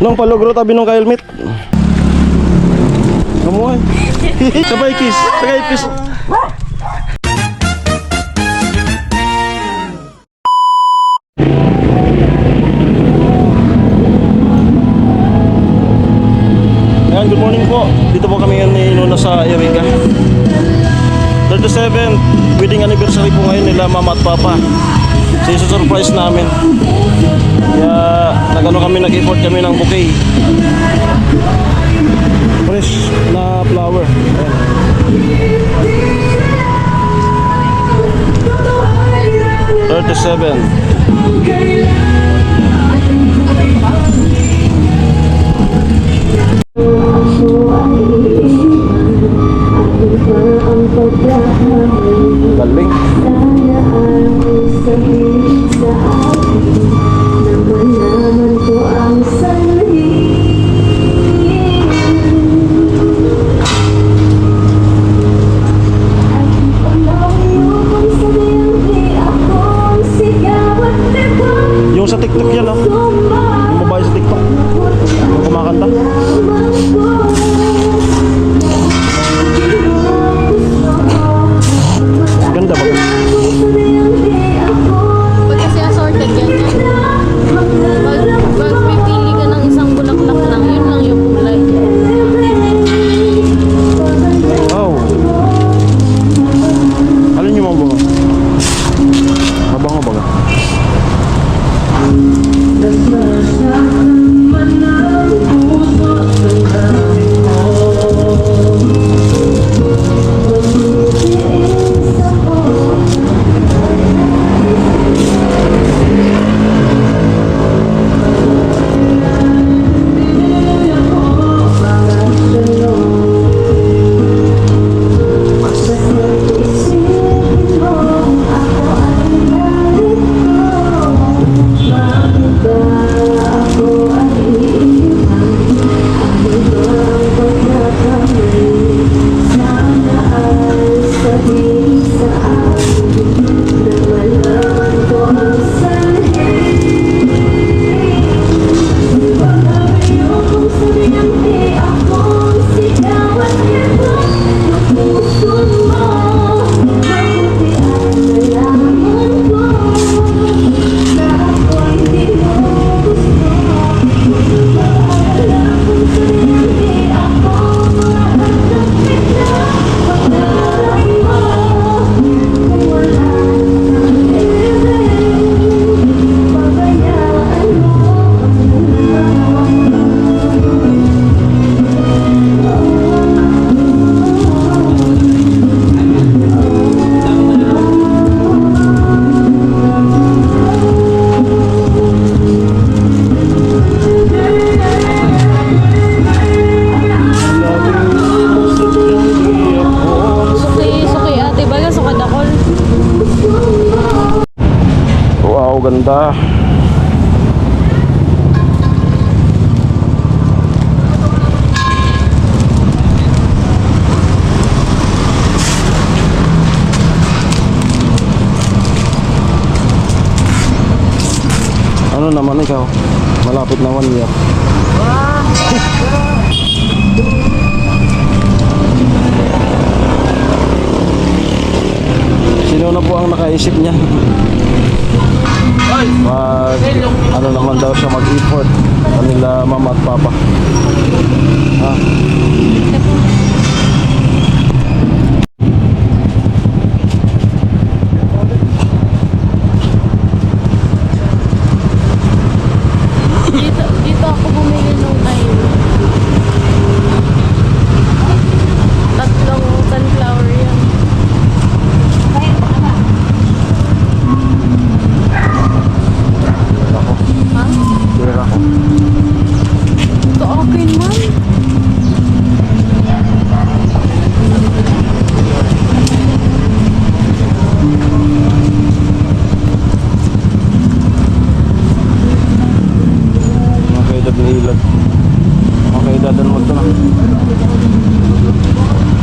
Nung palugro tabi nung ka-helmet. Kamuhay. Sabay kiss. Sabay kiss. Ayan, good morning po. Dito po kami ngayon sa Eureka. 37th wedding anniversary po ngayon nila mama at papa. So surprise namin. Kaya nag-effort kami ng bouquet. Fresh na flower. Ayan. 37. Galing. Yung sa TikTok yan, oh. Yung babae sa TikTok. Yung kumakanta. Ganda ba? Pag kasi assorted ganyan, pag pipili ka ng isang bulaklak lang, yun lang yung kulay. Oh. Alin yung mabango? Mabango ba ka? Ganda. Ano naman ikaw? Malapit na 1 year. Sino na po ang nakaisip niya? Ano naman daw siya mag-effort kanila mama at papa. Ha? Dito ako bumili nung time. Tatlong sunflower yan. Ha? Tira ko. Ito okay man. Makaedad na ilag. Makaedadan mo ito na.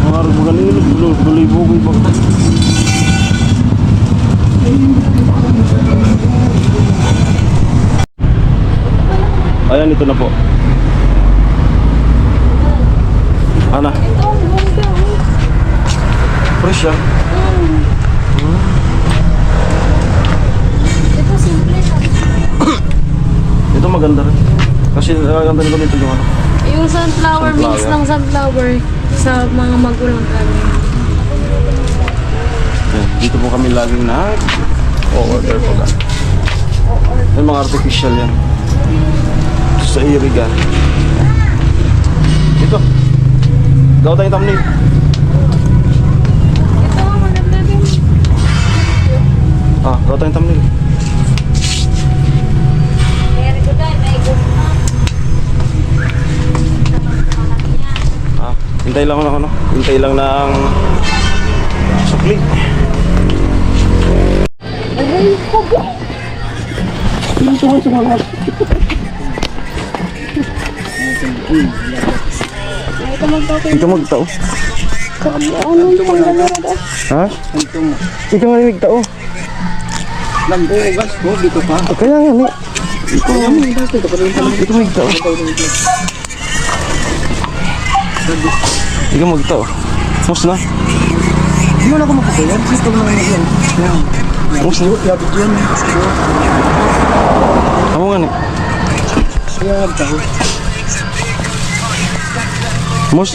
Mga rubugan na ilag. Buloy-buloy ba? Ayan, ito na po. Ano? Ito ang ganda. Fresh yan. Ito simple lang. Ito maganda rin. Kasi ganda nito dito yung ano. Yung sunflower, Sunflower. mix ng sunflower sa mga magulang kami. Yan, dito po kami laging order po ka. May mga artificial yan. Sa irigan. Dito. Gaw tayong thumbnail. Ito ang maganda din. Gaw tayong thumbnail. Hintay lang ako ng ano. Hintay lang ng sukli. Ikaw magtao. Ha? Ikaw nga nagtao. Nag-uugas ko dito pa. Kaya nga ni. Ikaw magtao. Ikaw magtao. Mus na. Hindi mo na ako mapukuyan. Dito mo naman yan. Mus na. Grabe dyan. Amo nga ni. Kaya nagtaho. Mus.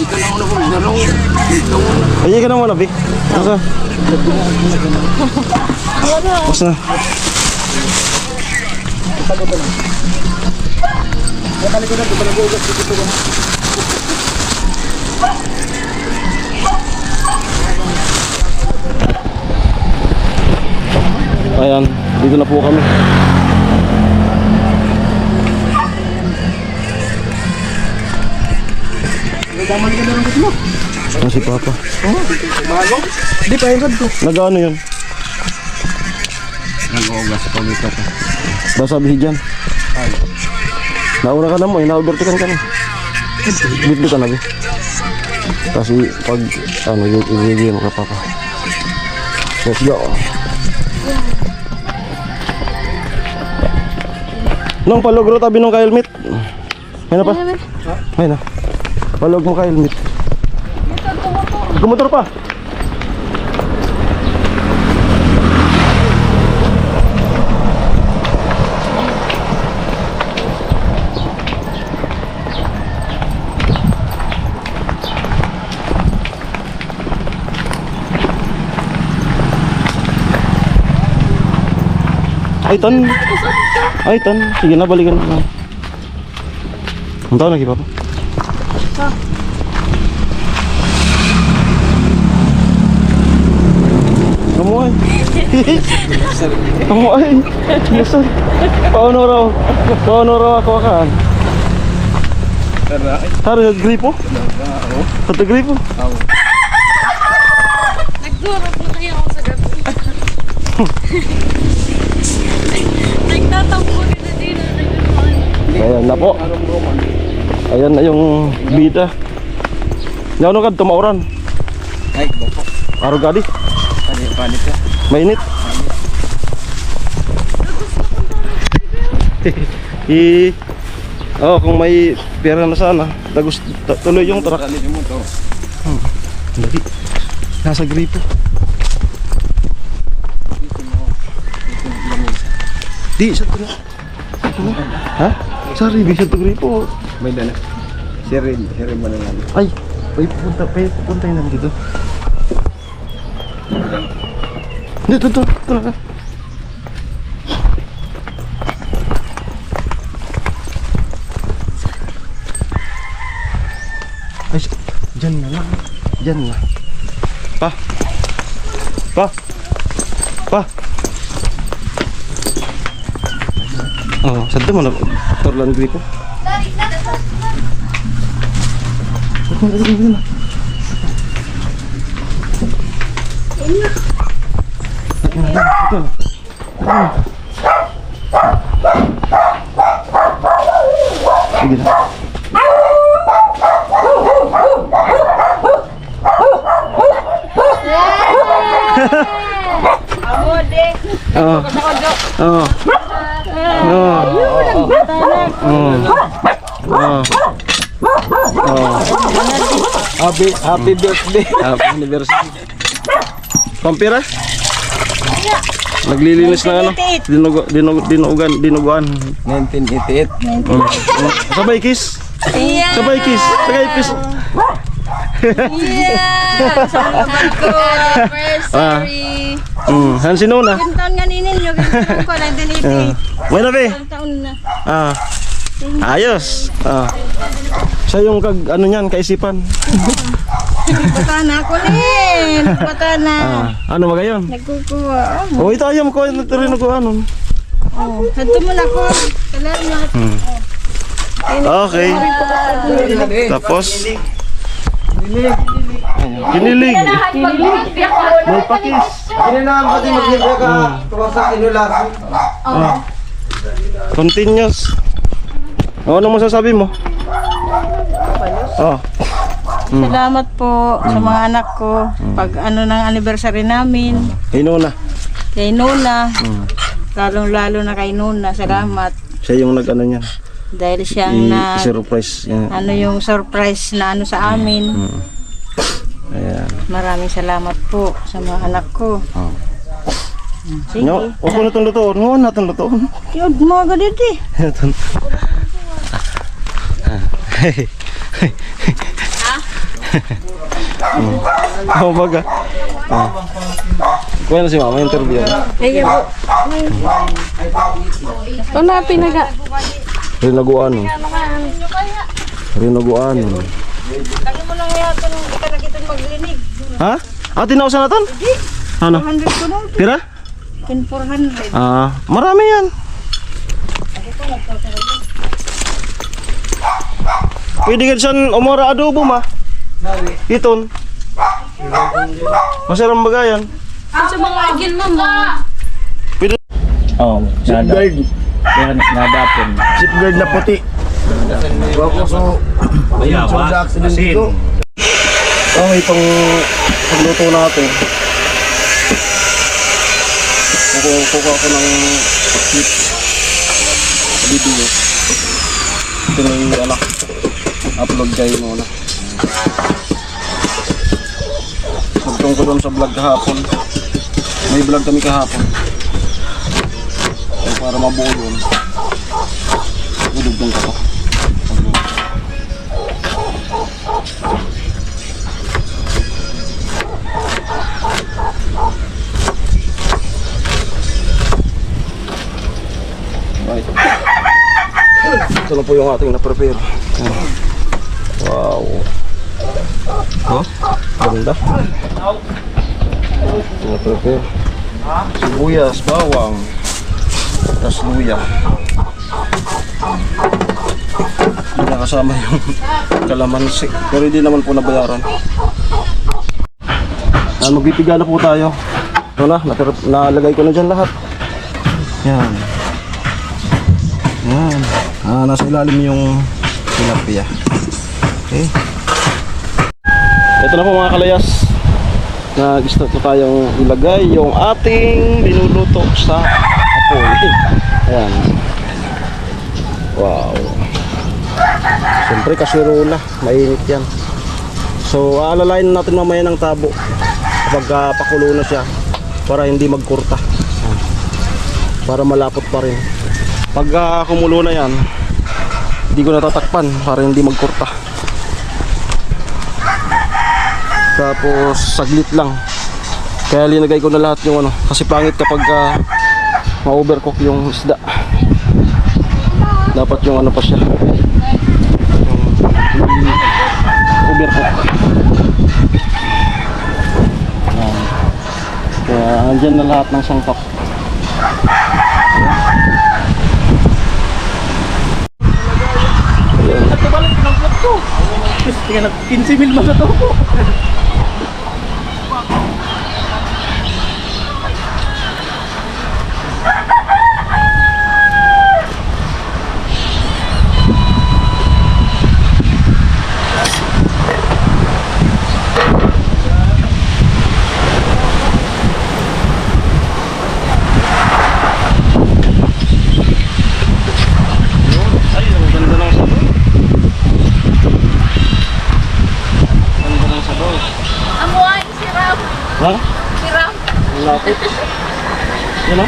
Ay, ka na mo na, Vic. Asa? Mus na. Kaya ko na ito. Nag-uugas dito pa. Ayan, dito na po kami. Nagdaman ka na rin gusto mo. Ano si Papa? Bago? Hindi pa yung ko. Nag-ano yun? Nag-uugas ko dito pa. Basabihin dyan. Nauna ka na mo, ina-overtaken ka na. Bitbit ka na, Vic. Kasi pag, ibigay mo ka, Papa. Let's go. Nung palugro tabi nung ka-helmet. May na pa? May na. Palug mo ka-helmet. Gumotor pa. Ay, tan. Sige na, balikan na. Ang taon lagi, Papa? Kamuay. Kamuay. Yes, paano raw ako kan? Tara, gripo? Sa gripo? Nagduro po kaya ako sa gabi. Nagtatampo ka na din. Ayan na po. Ayan na yung bida. Ano ka, tumauran. Ay, bako. Araw gadi. Panik ka. Mainit. Kung may pera na sana, tuloy yung truck. Alin mo to. Lagi. Nasa gripo. Di, sa to. Ha? Sorry, di sa to gripo. May dala. Sirin mo na lang. Ay, punta yun namin dito. Dito na. Ay, dyan na lang. Dyan na. Pa. Saan mo na? Torlan gripo. Sige na. Happy birthday. Happy anniversary. Pampira? Naglilinis ng ano? Dinuguan. 1988. Sabay kiss. Sabay kiss. Sabay kiss. Anniversary. Han si Nona. Ilang taon nga ninyo, ganito ko, 1988. May na be. Ilang taon na. Ayos. Siya yung ano niyan, kaisipan. Bata na ako rin. Bata na. Ano magayon? Nagkukuha. Oh, ito ayam ko rin ako ano. Oh, hanto mo na ko. Salamat. Okay. Tapos kinilig. May pakis. Kinanahan pati maglibya ka. Tuwasak inulasan. Continuous. Ano masasabi mo? Salamat po sa mga anak ko. Pag ano ng anniversary namin. Inuna. Kay Nona. Lalong-lalo na kay Nona. Salamat. Siya yung nag-ano niyan. Dahil siyang na I-surprise. ano yung surprise na ano sa amin. Ayan. Maraming salamat po sa mga anak ko. Sige. No, ako na itong lutoon. Oo, na itong lutoon. Yun, mga ganit eh. Ito. Ako baga. Kuya na si mama, interview. Ayan po. Ito na pinaga. Rinaguan. Rinaguan. Kali mo lang yata nung di ka nakitang maglinig. Ha? Tinausan na ton? Ano? 400 ko nung. Pira? 400. Marami yan. Pwede ka dyan umara adobo ma. Iton. Masarang bagayan. Sa mga agil mo mo. Pwede. Seatbelt. Yan, nadapon. Seatbelt na puti. Wako so. Sa accident dito. Itong pagluto natin. Kukuha ko ng clip sa video. Ito na yung anak. Upload kayo muna. Nagtong ko doon sa vlog kahapon. May vlog kami kahapon. So, para mabuo doon. Udugtong ko to. Right. Ito na po yung ating na-prepare. Wow. Ganda. Na-prepare. Sibuyas, bawang, tas luya. Hindi na kasama yung kalamansi. Pero hindi naman po nabayaran. Magpipiga na po tayo. Ito na, nalagay ko na dyan lahat. Yan. Yan. Nasa ilalim yung tilapia. Okay. Ito na po mga kalayas. Nag-start po tayong ilagay yung ating linuluto sa apoy. Ayan. Wow. Siyempre kasirola. Mainit yan. So aalalayin natin mamaya ng tabo kapag pakulo na siya para hindi magkurta. Para malapot pa rin. Pag kumulo na yan, hindi ko natatakpan para hindi magkurta. Tapos saglit lang. Kaya linagay ko na lahat yung ano, kasi pangit kapag ma-overcook yung isda. Dapat yung ano pa siya. Overcook. Kaya andyan na lahat ng sangkap. Balik ng vlog ko. Tingnan na 15,000 man na to. Ay, ang ganda ng sabon. Ganda. Ha? Sira. Wala po. Yan o.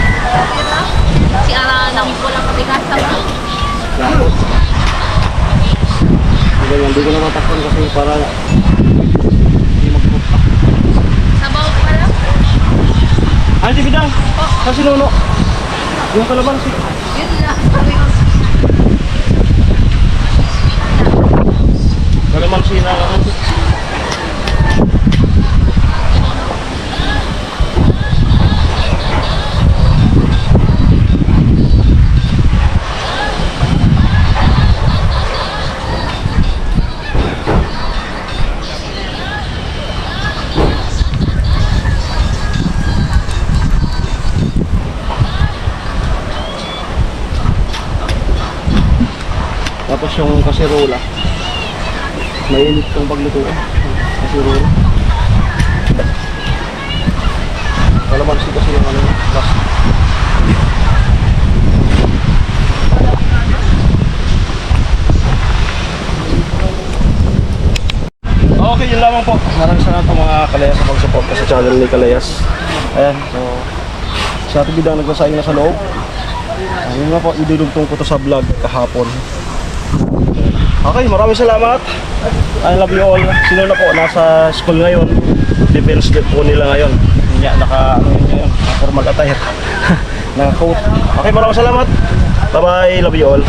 Si Aranang ko lang katigas sa mga. Lapot. Hindi ko na matakpan kasi para hindi magpupa. Sabaw pa lang. Ay, di bidang. Kasi nuno. Yung kalamansi. Yun na. Sabi ko. Kalamansi na lang. Tapos yung kasirola. Mainit kang paglutuin. Kasirola. Kalamansi kasi yung ano, plastic. Okay, yun lamang po. Maraming salamat po mga Kalayas sa pag-support sa channel ni Kalayas. Ayan, so sa ating bidang nagbasahin na sa loob. Ayun nga po, idudugtong ko to sa vlog kahapon. Okay, maraming salamat. I love you all. Sino na po nasa school ngayon? Defense day po nila ngayon. Hindi naka formal attire. Naka coat. Okay, maraming salamat. Bye bye. Love you all.